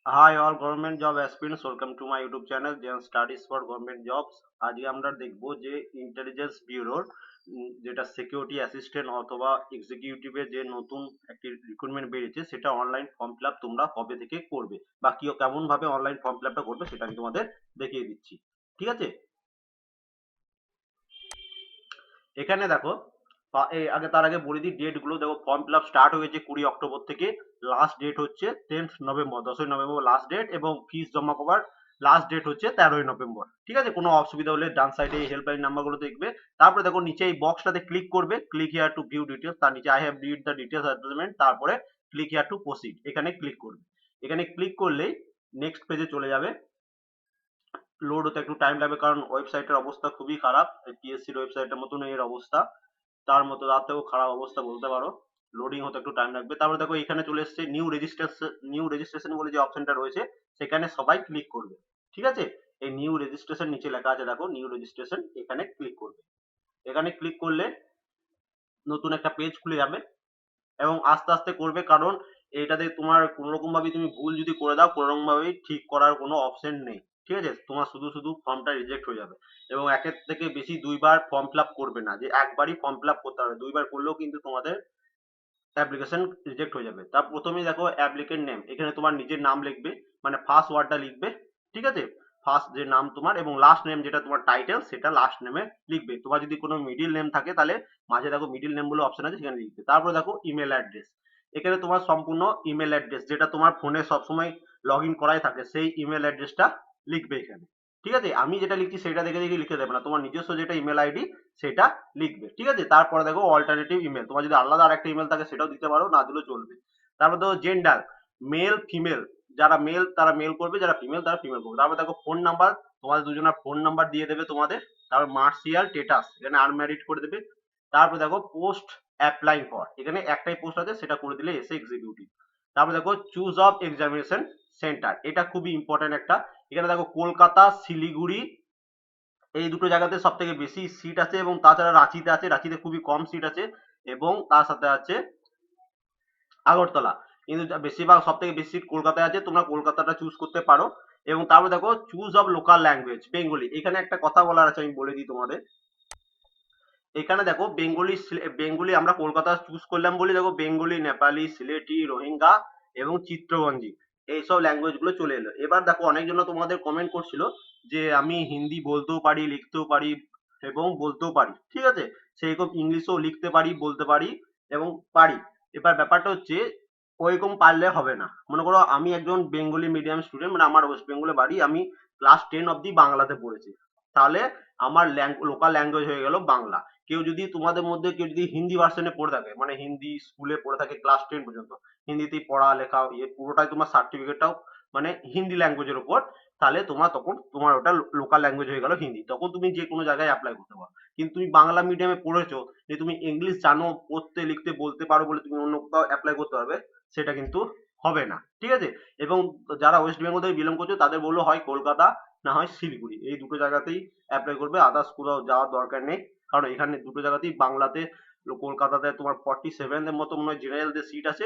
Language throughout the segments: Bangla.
Hi all government job aspirants, welcome to my YouTube channel Jan Studies for Government Jobs। আজকে আমরা দেখবো যে ইন্টেলিজেন্স ব্যুরোর যেটা সিকিউরিটি অ্যাসিস্ট্যান্ট অথবা এক্সিকিউটিভের যে নতুন একটি রিক্রুটমেন্ট বেরিয়েছে সেটা অনলাইন ফর্ম ফিল আপ তোমরা কবে থেকে করবে বা কি কেমন ভাবে অনলাইন ফর্ম ফিল আপটা করবে সেটা আমি তোমাদের দেখিয়ে দিচ্ছি। ঠিক আছে, এখানে দেখো তার আগে বলে দিই ডেট গুলো। দেখো ফর্ম ফিল আপ স্টার্ট হয়েছে 20 অক্টোবর থেকে, লাস্ট ডেট হচ্ছে 10 নভেম্বর, 10ই নভেম্বর লাস্ট ডেট, এবং ফিস জমা করার লাস্ট ডেট হচ্ছে 13ই নভেম্বর। ঠিক আছে, কোনো অসুবিধা হলে ডান সাইডে এই হেল্পলাইন নাম্বার গুলো দেখবে। তারপরে দেখো নিচে এই বক্সটাতে ক্লিক করবে, click here two view details, তার নিচে I have read the details advertisement, তারপরে ক্লিক হিয়ার টু প্রসিড, এখানে ক্লিক করবে। এখানে ক্লিক করলেই নেক্সট পেজে চলে যাবে। লোড হতে একটু টাইম লাগবে কারণ ওয়েবসাইটের অবস্থা খুবই খারাপ, পিএসসির ওয়েবসাইটের মতন এর অবস্থা, তার মতো তার থেকেও খারাপ অবস্থা বলতে পারো। লোডিং হতে একটু টাইম লাগবে। তারপরে দেখো এখানে চলে এসেছে নিউ রেজিস্ট্রেশন বলে যে অপশনটা রয়েছে, সেখানে সবাই ক্লিক করবে। ঠিক আছে, এই নিউ রেজিস্ট্রেশন নিচে লেখা আছে দেখো নিউ রেজিস্ট্রেশন, এখানে ক্লিক করবে। এখানে ক্লিক করলে নতুন একটা পেজ খুলে যাবে এবং আস্তে আস্তে করবে, কারণ এইটাতে তোমার কোনো রকম ভাবে তুমি ভুল যদি করে দাও কোনো রকম ভাবে ঠিক করার কোনো অপশন নেই। ঠিক আছে, তোমার শুধু শুধু ফর্মটা রিজেক্ট হয়ে যাবে। এবং একের থেকে বেশি দুইবার ফর্ম ফিল আপ করবে না, যে একবারই ফর্ম ফিল আপ করতে হবে, দুইবার করলেও কিন্তু তোমাদের অ্যাপ্লিকেশন রিজেক্ট হয়ে যাবে। তার প্রথমেই দেখো অ্যাপ্লিকেন্ট নেম, এখানে তোমার নিজের নাম লিখবে, মানে ফার্স্ট ওয়ার্ডটা লিখবে। ঠিক আছে, ফার্স্ট যে নাম তোমার, এবং লাস্ট নেম যেটা তোমার টাইটেল সেটা লাস্ট নেমে লিখবে। তোমার যদি কোনো মিডিল নেম থাকে তাহলে মাঝে দেখো মিডিল নেম বলে অপশন আছে, সেখানে লিখবে। তারপরে দেখো ইমেল অ্যাড্রেস, এখানে তোমার সম্পূর্ণ ইমেল অ্যাড্রেস যেটা তোমার ফোনে সবসময় লগ ইন করাই থাকে সেই ইমেল অ্যাড্রেসটা লিখবে এখানে। ঠিক আছে, আমি যেটা লিখছি সেটা দেখে দেখে লিখে দেবে না, তোমার নিজস্ব যেটা ইমেল আইডি সেটা লিখবে। ঠিক আছে, তারপরে দেখো অল্টারনেটিভ ইমেল, তোমার যদি আলাদা আরেকটা ইমেল থাকে সেটাও দিতে পারো, না দিলেও চলবে। তারপর দেখো জেন্ডার, মেল ফিমেল, যারা মেল তারা মেল করবে, যারা ফিমেল তারা ফিমেল করবে। তারপর দেখো ফোন নাম্বার, তোমাদের দুজনের ফোন নাম্বার দিয়ে দেবে তোমাদের। তারপর মার্কশিয়াল স্টেটাস এখানে আনম্যারিড করে দেবে। তারপর দেখো পোস্ট অ্যাপ্লাই ফর, এখানে একটাই পোস্ট আছে সেটা করে দিলে এসে এক্সিকিউটিভ। তারপর দেখো চুজ অফ এক্সামিনেশন সেন্টার, এটা খুবই ইম্পর্টেন্ট একটা। এখানে দেখো কলকাতা, শিলিগুড়ি, এই দুটো জায়গাতে সব থেকে বেশি সিট আছে, এবং তাছাড়া রাঁচিতে আছে, রাঁচিতে খুবই কম সিট আছে, এবং তার সাথে আছে আগরতলা। কিন্তু বেশিরভাগ সব থেকে বেশি সিট কলকাতায় আছে, তোমরা কলকাতাটা চুজ করতে পারো। এবং তারপরে দেখো choose of local language Bengali, এখানে একটা কথা বলার আছে, আমি বলে দিই তোমাদের। এখানে দেখো বেঙ্গলি আমরা কলকাতা চুজ করলাম বলে দেখো বেঙ্গলি, নেপালি, সিলেটি, রোহিঙ্গা এবং চিত্রগঞ্জি, এইসব ল্যাঙ্গুয়েজ গুলো চলে এলো। এবার দেখো অনেকজন তোমাদের কমেন্ট করছিল যে আমি হিন্দি বলতেও পারি, লিখতেও পারি এবং বলতেও পারি। ঠিক আছে, সেইরকম ইংলিশও লিখতে পারি, বলতে পারি এবং পারি। এবার ব্যাপারটা হচ্ছে ওইরকম পারলে হবে না। মনে করো আমি একজন বেঙ্গলি মিডিয়াম স্টুডেন্ট, মানে আমার ওয়েস্ট বেঙ্গলে বাড়ি, আমি ক্লাস 10 অব্দি বাংলাতে পড়েছি, তাহলে আমার লোকাল ল্যাঙ্গুয়েজ হয়ে গেল বাংলা। কেউ যদি তোমাদের মধ্যে কেউ যদি হিন্দি ভার্সনে পড়ে থাকে, মানে হিন্দি স্কুলে পড়ে থাকে ক্লাস 10 পর্যন্ত, হিন্দিতেই পড়া লেখা ইয়ে পুরোটাই তোমার সার্টিফিকেটটাও মানে হিন্দি ল্যাঙ্গুয়েজের উপর, তাহলে তখন তোমার ওটা লোকাল ল্যাঙ্গুয়েজ হয়ে গেল হিন্দি, তখন তুমি যে কোনো জায়গায় অ্যাপ্লাই করতে পারো। কিন্তু তুমি বাংলা মিডিয়ামে পড়েছো, যে তুমি ইংলিশ জানো, পড়তে লিখতে বলতে পারো বলে তুমি অন্য কোথাও অ্যাপ্লাই করতে পারবে, সেটা কিন্তু হবে না। ঠিক আছে, এবং যারা ওয়েস্ট বেঙ্গল থেকে বিলং করছো তাদের বললো হয় কলকাতা না হয় শিলিগুড়ি, এই দুটো জায়গাতেই অ্যাপ্লাই করবে, আদার্স কোথাও যাওয়ার দরকার নেই। কারণ এখানে দুটো জায়গাতেই বাংলাতে, কলকাতাতে তোমার 47 এর মতো মনে হয় জেনারেলদের সিট আছে,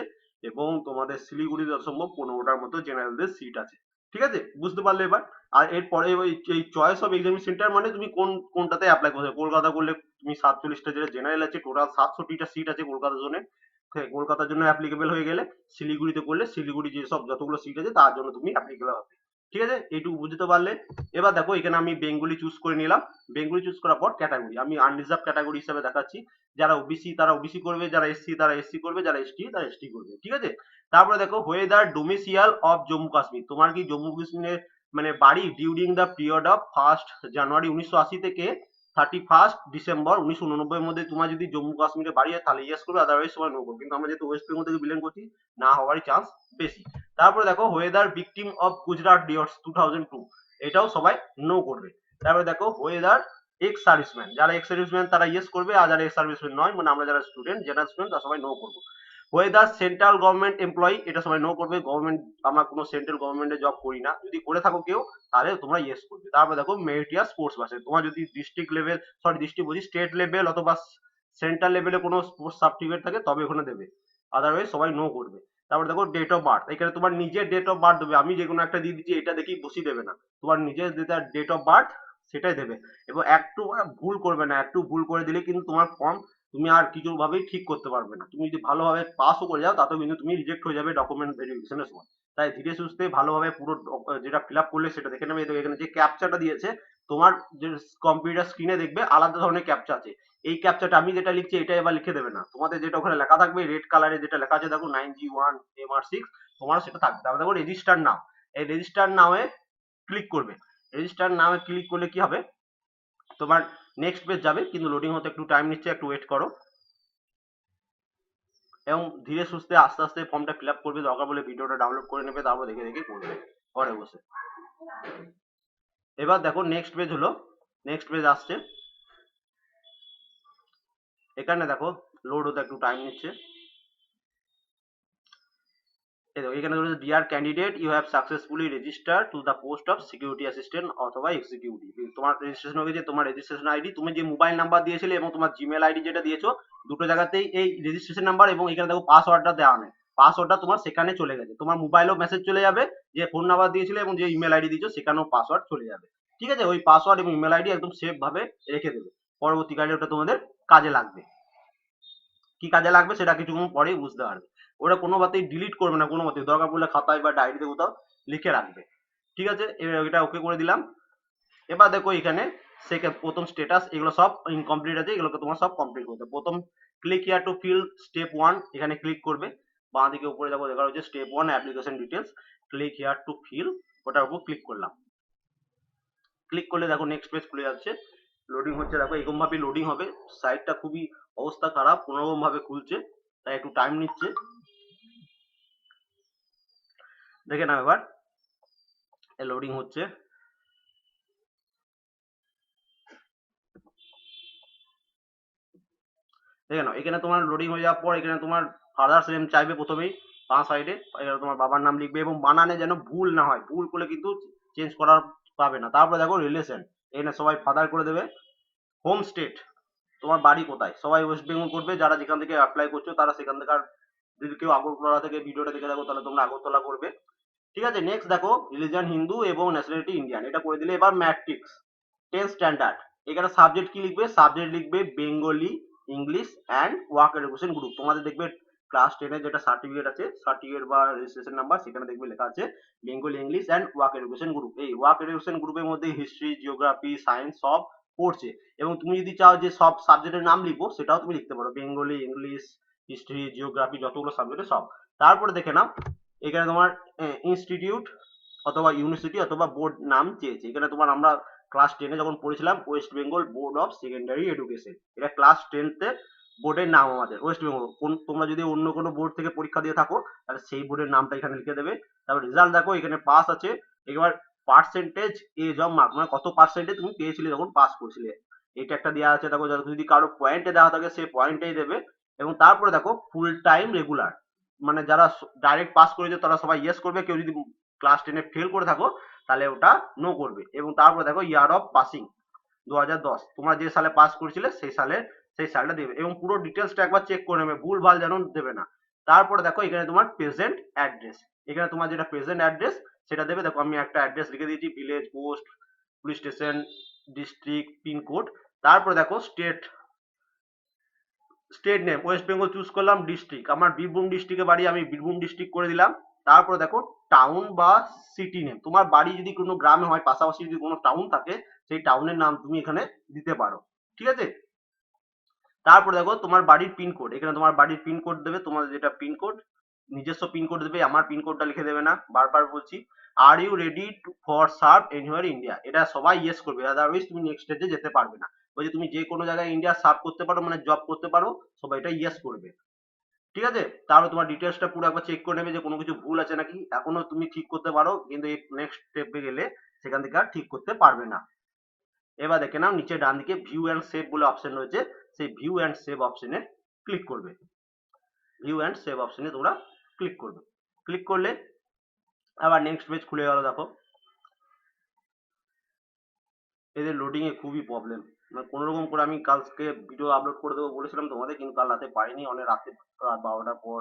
এবং তোমাদের শিলিগুড়িতে অসম্ভব 15টার মতো জেনারেলদের সিট আছে। ঠিক আছে, বুঝতে পারলে এবার। আর এরপরে এই চয়েস অফ এক্সামিনেশন সেন্টার মানে তুমি কোনটাতে অ্যাপ্লাই করবে। কলকাতা করলে তুমি 47টা যেটা জেনারেল আছে, টোটাল 700টা সিট আছে কলকাতা জোনে, কলকাতার জন্য অ্যাপ্লিকেবল হয়ে গেলে শিলিগুড়িতে করলে শিলিগুড়ি যেসব যতগুলো সিট আছে তার জন্য তুমি অ্যাপ্লিকেবল হবে। ঠিক আছে, এইটুকু বুঝতে পারলে। এবার দেখো এখানে আমি বেঙ্গলি চুজ করে নিলাম। বেঙ্গলি চুজ করার পর ক্যাটাগরি আমি আনরিজার্ভ ক্যাটাগরি হিসেবে দেখাচ্ছি, যারা ওবিসি তারা ওবিসি করবে, যারা এসসি তারা এসসি করবে, যারা এসটি তারা এসটি করবে। ঠিক আছে, তারপরে দেখো weather domicile of Jammu Kashmir, তোমার কি জম্মু কাশ্মীরে মানে বাড়ি ডিউরিং দ্য পিরিয়ড অফ 1 জানুয়ারি 1980 থেকে 31 ডিসেম্বর 1989 এর মধ্যে তোমার যদি জম্মু কাশ্মীরে বাড়ি হয় তাহলে ইয়েস করবে, আদারওয়াইজ সবাই নো করবে। কিন্তু আমরা যেহেতু ওয়েস্ট বেঙ্গল থেকে বিলং করছি, না হওয়ারই চান্স বেশি। তারপরে দেখো ওয়েদার ভিকটিম অফ গুজরাট ডিওর্স 2002, এটাও সবাই নো করবে। তারপরে দেখো ওয়েদার এক্স সার্ভিসম্যান, যারা এক্স সার্ভিসম্যান তারা ইয়েস করবে, আর যারা এক্স সার্ভিসম্যান নয় মানে আমরা যারা স্টুডেন্ট জেনারেল স্টুডেন্ট তারা সবাই নো করবো। ওয়েদার সেন্ট্রাল গভর্নমেন্ট এমপ্লয়ি, এটা সবাই নো করবে, গভর্নমেন্ট আমরা কোনো সেন্ট্রাল গভর্নমেন্টে জব করি না, যদি করে থাকো কেউ তাহলে তোমরা ইয়েস করবে। তারপরে দেখো মেরিটিয়াস স্পোর্টস পার্সন, তোমার যদি ডিস্ট্রিক্ট লেভেল ডিস্ট্রিক্ট বলছি স্টেট লেভেল অথবা সেন্ট্রাল লেভেলে কোনো স্পোর্টস সার্টিফিকেট থাকে তবে ওখানে দেবে, আদারওয়াইজ সবাই নো করবে। তারপর দেখো ডেট অফ বার্থ, এখানে তোমার নিজের ডেট অফ বার্থ দেবে, আমি যে কোনো একটা দিয়ে দিচ্ছি এটা দেখেই বসিয়ে দেবে না, তোমার নিজের যেটা ডেট অফ বার্থ সেটাই দেবে। এবং একটু ভুল করবে না, একটু ভুল করে দিলে কিন্তু তোমার ফর্ম তুমি আর কিছু ভাবেই ঠিক করতে পারবে না, তুমি যদি ভালোভাবে পাসও করে যাও তাতেও কিন্তু তুমি রিজেক্ট হয়ে যাবে ডকুমেন্ট ভেরিফিকেশনের সময়। তাই ধীরে সুস্থে ভালোভাবে পুরো যেটা ফিল আপ করলে সেটা দেখে নেবে। এই দেখো এখানে যে ক্যাপচাটা দিয়েছে, তোমার যে কম্পিউটার স্ক্রিনে দেখবে আলাদা ধরনের ক্যাপচা আছে, এই ক্যাপচাটা আমি যেটা লিখছি এটা এবার লিখে দেবে না, তোমাদের যেটা ওখানে লেখা থাকবে রেড কালারে যেটা লেখা আছে দেখো 9G1MR6, তোমার সেটা থাকবে। তারপর দেখো রেজিস্টার নাও, এই রেজিস্টার নামে ক্লিক করবে। রেজিস্টার নামে ক্লিক করলে কি হবে, তোমার নেক্সট পেজ যাবে, কিন্তু লোডিং হতে একটু টাইম নিচ্ছে, একটু ওয়েট করো। এবং ধীরে সুস্থে আস্তে আস্তে ফর্মটা ফিল আপ করবে, দরকার বলে ভিডিওটা ডাউনলোড করে নেবে, তারপর দেখে দেখে করবে ঘরে বসে। এবার দেখো নেক্সট পেজ হলো, নেক্সট পেজ আসছে, এখানে দেখো লোড হতে একটু টাইম নিচ্ছে। এখানে ধরো dear candidate you have successfully register to the post of security assistant অথবা এক্সিকিউটিভ, তোমার রেজিস্ট্রেশন হয়ে গেছে, তোমার রেজিস্ট্রেশন আইডি, তুমি যে মোবাইল নাম্বার দিয়েছিলে এবং তোমার জিমেল আইডি যেটা দিয়েছো, দুটো জায়গাতেই এই রেজিস্ট্রেশন নাম্বার এবং এখানে দেখো পাসওয়ার্ডটা দেওয়া নেই, পাসওয়ার্ডটা তোমার সেখানে চলে গেছে, তোমার মোবাইলেও মেসেজ চলে যাবে যে ফোন নাম্বার দিয়েছিলে এবং যে ইমেল আইডি দিয়েছো সেখানেও পাসওয়ার্ড চলে যাবে। ঠিক আছে, ওই পাসওয়ার্ড এবং ইমেল আইডি একদম সেফ ভাবে রেখে দেবে, পরবর্তীকালে ওটা তোমাদের কাজে লাগবে। কি কাজে লাগবে সেটা কিছুক্ষণ পরেই বুঝতে পারবে। ওরা কোনো মতেই ডিলিট করবে না, কোনো মতেই, দরকার পড়লে খাতায় বা ডায়েরিতে কোথাও লিখে রাখবে। ঠিক আছে, এবার এটা ওকে করে দিলাম। এবার দেখো এখানে প্রথম স্ট্যাটাস এগুলো সব ইনকমপ্লিট আছে, এগুলোকে তোমার সব কমপ্লিট করতে হবে। প্রথম click here to fill step 1, এখানে ক্লিক করবে, বাঁ দিকে উপরে দেখো দেখা হচ্ছে step 1 application details, click here to fill, ওটার উপর ক্লিক করলাম। ক্লিক করলে দেখো নেক্সট পেজ খুলে যাচ্ছে, লোডিং হচ্ছে, দেখো এরকম ভাবে লোডিং হবে, সাইটটা খুবই অবস্থা খারাপ, কোনোরকম ভাবে খুলছে, তাই একটু টাইম নিচ্ছে, দেখে নাও এবার লোডিং হচ্ছে। দেখে নাও এখানে তোমার লোডিং হয়ে যাওয়ার পর এখানে তোমার ফাদার্স নেম চাইবে প্রথমেই, বাঁ সাইডে এখানে তোমার বাবার নাম লিখবে এবং বানানে যেন ভুল না হয়, ভুল করলে কিন্তু চেঞ্জ করার পাবে না। তারপরে দেখো রিলেশন, এখানে সবাই ফাদার করে দেবে। হোম স্টেট, তোমার বাড়ি কোথায়, সবাই ওয়েস্ট বেঙ্গল করবে, যারা যেখান থেকে অ্যাপ্লাই করছো তারা সেখান থেকে, যদি কেউ আগরতলা থেকে ভিডিওটা দেখে থাকো তাহলে তোমরা আগরতলা করবে। ঠিক আছে, নেক্সট দেখো রিলিজন হিন্দু এবং ন্যাশনালিটি ইন্ডিয়ান, এটা করে দিলে এবার ম্যাট্রিক্স 10 স্ট্যান্ডার্ড, এখানে সাবজেক্ট কি লিখবে, সাবজেক্ট লিখবে Bengali, English and work education group. তোমাদের দেখবে ক্লাস 10 এর যেটা সার্টিফিকেট আছে, সার্টিফিকেট বা রেজিস্ট্রেশন নাম্বার, সেখানে দেখবে লেখা আছে Bengali, English and work education group. এই ওয়ার্ক এডুকেশন গ্রুপের মধ্যে হিস্ট্রি, জিওগ্রাফি, সায়েন্স সব পড়ছে। এবং তুমি যদি চাও যে সব সাবজেক্টের নাম লিখবো সেটাও তুমি লিখতে পারো, বেঙ্গলি, ইংলিশ, হিস্ট্রি, জিওগ্রাফি, যতগুলো সাবজেক্টে সব। তারপরে দেখে নাও এখানে তোমার ইনস্টিটিউট অথবা ইউনিভার্সিটি অথবা বোর্ড নাম চেয়েছে, এখানে তোমার আমরা ক্লাস 10 যখন পড়েছিলাম West Bengal board of secondary education, এটা ক্লাস 10 বোর্ডের নাম আমাদের ওয়েস্ট বেঙ্গল। তোমরা যদি অন্য কোনো বোর্ড থেকে পরীক্ষা দিয়ে থাকো তাহলে সেই বোর্ডের নামটা এখানে লিখে দেবে। তারপর রেজাল্ট দেখো এখানে পাস আছে, এবার পার্সেন্টেজ এজ অফ মার্ক, মানে কত পার্সেন্টে তুমি পেয়েছিলে যখন পাস করছিলে, এটা একটা দেওয়া আছে। দেখো যদি কারো পয়েন্টে দেওয়া থাকে সে পয়েন্টেই দেবে। এবং তারপরে দেখো ফুল টাইম রেগুলার, মানে যারা ডাইরেক্ট পাস করেছে তারা সবাই ইয়েস করবে, কেউ যদি ক্লাস 10 ফেল করে থাকো তাহলে ওটা নো করবে। এবং তারপরে দেখো ইয়ার অফ পাসিং 2010, তোমরা যে সালে পাস করেছিলে সেই সালটা দেবে এবং পুরো ডিটেলসটা একবার চেক করে নেবে, ভুল ভাল যেন দেবে না। তারপরে দেখো এখানে তোমার প্রেজেন্ট অ্যাড্রেস, এখানে তোমার যেটা প্রেজেন্ট অ্যাড্রেস সেটা দেবে। দেখো আমি একটা অ্যাড্রেস লিখে দিয়েছি, village, post, police station, district, pincode. তারপরে দেখো state, state name West Bengal choose করলাম, ডিস্ট্রিক্ট আমার বীরভূম ডিস্ট্রিক্টে বাড়ি, আমি বীরভূম ডিস্ট্রিক্ট করে দিলাম। তারপরে দেখো টাউন বা সিটি নেম, তোমার বাড়ি যদি কোনো গ্রামে হয় পাশাপাশি যদি কোনো টাউন থাকে সেই টাউনের নাম তুমি এখানে দিতে পারো। ঠিক আছে, তারপরে দেখো তোমার বাড়ির পিনকোড, এখানে তোমার বাড়ির পিনকোড দেবে, তোমার যেটা পিনকোড নিজস্ব পিনকোড দেবে, আমার পিনকোডটা লিখে দেবে না, বারবার বলছি। Are you ready for serve anywhere India, এটা সবাই ইয়েস করবে, আদারওয়াইজ তুমি নেক্সট স্টেজে যেতে পারবে না। বলছে তুমি যে কোনো জায়গায় ইন্ডিয়া সার্ভ করতে পারো, মানে জব করতে পারো, সবাই এটা ইয়েস করবে। ঠিক আছে, তাহলে তোমার ডিটেলসটা পুরো একবার চেক করে নেবে যে কোনো কিছু ভুল আছে নাকি, এখনো তুমি ঠিক করতে পারো, কিন্তু এই নেক্সট স্টেপে গেলে সেখান থেকে আর ঠিক করতে পারবে না। এবার দেখে নাও নিচে ডান দিকে ভিউ অ্যান্ড সেভ বলে অপশন রয়েছে, সেই ভিউ অ্যান্ড সেভ অপশনে ক্লিক করবে, ভিউ অ্যান্ড সেভ অপশনে তোমরা ক্লিক করবে। ক্লিক করলে আবার নেক্সট পেজ খুলে গেল। দেখো এদের লোডিং এ খুবই প্রবলেম, মানে কোনো রকম করে আমি কালকে ভিডিও আপলোড করে দেবো বলেছিলাম তোমাদের, কিন্তু কাল রাতে পারিনি, অনেক রাতে রাত 12টার পর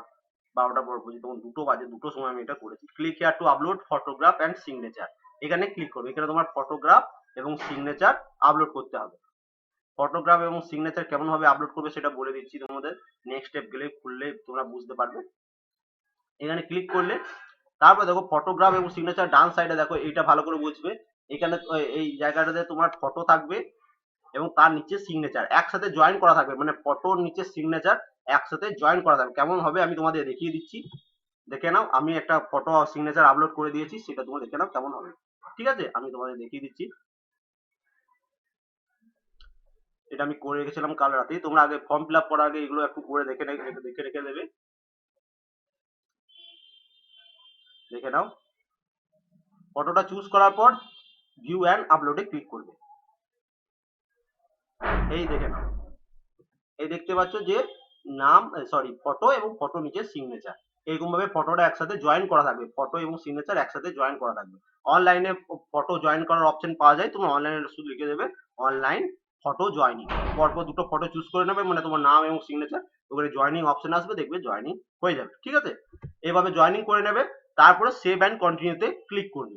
12টা পর বুঝি তখন 2টো বাজে, 2টোর সময় আমি এটা করেছি। Click here two upload photograph and signature, এখানে ক্লিক করবে। এখানে তোমার ফটোগ্রাফ এবং সিগনেচার আপলোড করতে হবে। ফটোগ্রাফ এবং সিগনেচার কেমন ভাবে আপলোড করবে সেটা বলে দিচ্ছি তোমাদের, নেক্সট স্টেপ গেলে খুললে তোমরা বুঝতে পারবে। এখানে ক্লিক করলে তারপর দেখো ফটোগ্রাফ এবং সিগনেচার ডান সাইডে দেখো, এইটা ভালো করে বুঝবে। এখানে এই জায়গাটাতে তোমার ফটো থাকবে এবং তার নিচে সিগনেচার একসাথে জয়েন করা থাকবে, মানে ফটোর নিচে সিগনেচার একসাথে জয়েন করা থাকবে। কেমন হবে আমি তোমাদের দেখিয়ে দিচ্ছি, দেখে নাও। আমি একটা ফটো সিগনেচার আপলোড করে দিয়েছি, সেটা তোমরা দেখে নাও কেমন হবে। ঠিক আছে, আমি তোমাদের দেখিয়ে দিচ্ছি। এটা আমি করে রেখেছিলাম কাল রাতে, তোমরা আগে ফর্ম ফিল আপ করার আগে এগুলো একটু করে দেখে রেখে দেবে, দেখে নাও। ফটোটা চুজ করার পর ভিউ অ্যান্ড আপলোডে ক্লিক করবে। এই দেখে নাও, এই দেখতে পাচ্ছ যে নাম, সরি, ফটো এবং ফটো নিচে সিগনেচার, এরকম ভাবে ফটোটা একসাথে জয়েন করা থাকবে, ফটো এবং সিগনেচার একসাথে জয়েন করা থাকবে। অনলাইনে ফটো জয়েন করার অপশন পাওয়া যায়, তুমি অনলাইনে শুধু লিখে দেবে অনলাইন ফটো জয়েনিং, পরপর দুটো ফটো চুজ করে নেবে, মানে তোমার নাম এবং সিগনেচার, ওখানে জয়েনিং অপশন আসবে, দেখবে জয়েনিং হয়ে যাবে। ঠিক আছে, এইভাবে জয়েনিং করে নেবে। তারপরে সেভ অ্যান্ড কন্টিনিউতে ক্লিক করবে।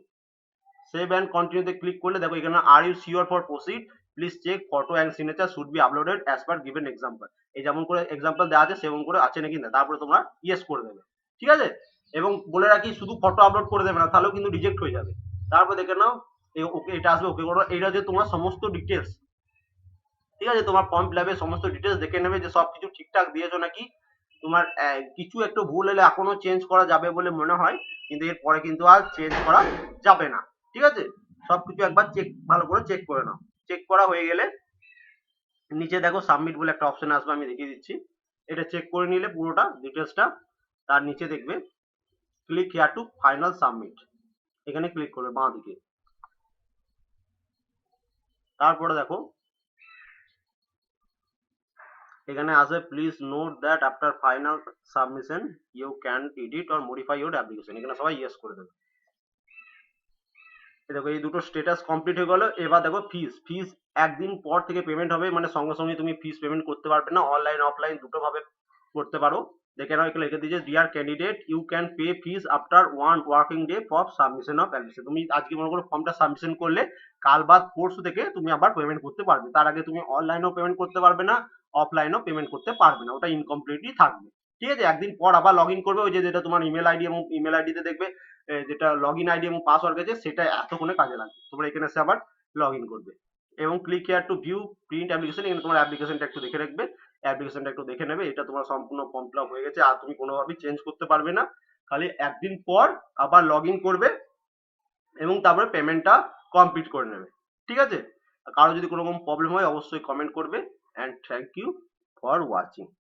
সেভ অ্যান্ড কন্টিনিউতে ক্লিক করলে দেখো এখানে are you sure for proceed, please check photo and signature should be uploaded as per given example, এই যেমন করে এক্সাম্পল দেওয়া আছে সেমন করে আছে নাকি না, তারপরে তোমরা ইয়েস করে দেবে। ঠিক আছে, এবং বলে রাখি শুধু ফটো আপলোড করে দেবে না, তাহলেও কিন্তু রিজেক্ট হয়ে যাবে। তারপর দেখে নাও ওকে, এটা আসবে ওকে করো, এটা যে তোমার সমস্ত ডিটেলস, ঠিক আছে, তোমার ফর্ম ফিল আপের সমস্ত ডিটেলস দেখে নেবে যে সবকিছু ঠিকঠাক দিয়েছো নাকি। তোমার কিছু একটু ভুল হলে এখনো চেঞ্জ করা যাবে বলে মনে হয়, কিন্তু এরপরে কিন্তু আর চেঞ্জ করা যাবে না। ঠিক আছে, সবকিছু একবার ভালো করে চেক করে নাও। চেক করা হয়ে গেলে নিচে দেখো সাবমিট বলে একটা অপশন আসবে, আমি দেখিয়ে দিচ্ছি। এটা চেক করে নিলে পুরোটা ডিটেলসটা, তার নিচে দেখবে click here to final submit, এখানে ক্লিক করবে বাঁ দিকে। তারপরে দেখো এখানে আসবে please note that after final submission you can edit or modify your application, এখানে সবাই ইয়েস করে দেবে। দেখো এই দুটো স্টেটাস কমপ্লিট হয়ে গেল। এবার দেখো ফিস একদিন পর থেকে পেমেন্ট হবে, মানে সঙ্গে সঙ্গে তুমি ফিস পেমেন্ট করতে পারবে না, অনলাইন অফলাইন দুটো ভাবে করতে পারো। দেখে নাও এখানে লিখে দিয়েছে dear candidate you can pay fees after 1 working day for submission of application, তুমি আজকে মনে করো ফর্মটা সাবমিশন করলে কাল বাদ পরশু থেকে তুমি আবার পেমেন্ট করতে পারবে, তার আগে তুমি অনলাইনেও পেমেন্ট করতে পারবে না, অফলাইনেও পেমেন্ট করতে পারবে না, ওটা ইনকমপ্লিটই থাকবে। ঠিক আছে, একদিন পর আবার লগ ইন করবে, ওই যে যেটা তোমার ইমেল আইডি এবং ইমেল আইডিতে দেখবে যেটা লগ ইন আইডি এবং পাসওয়ার্ড গেছে, সেটা এতক্ষণে কাজে লাগবে, তোমরা এখানে এসে আবার লগ ইন করবে। এবং click here two view print application, এখানে তোমার অ্যাপ্লিকেশনটা একটু দেখে রাখবে, অ্যাপ্লিকেশনটা একটু দেখে নেবে। এটা তোমার সম্পূর্ণ ফর্ম ফিল আপ হয়ে গেছে, আর তুমি কোনোভাবেই চেঞ্জ করতে পারবে না, খালি একদিন পর আবার লগ ইন করবে এবং তারপরে পেমেন্টটা কমপ্লিট করে নেবে। ঠিক আছে, কারো যদি কোনো রকম প্রবলেম হয় অবশ্যই কমেন্ট করবে, and thank you for watching.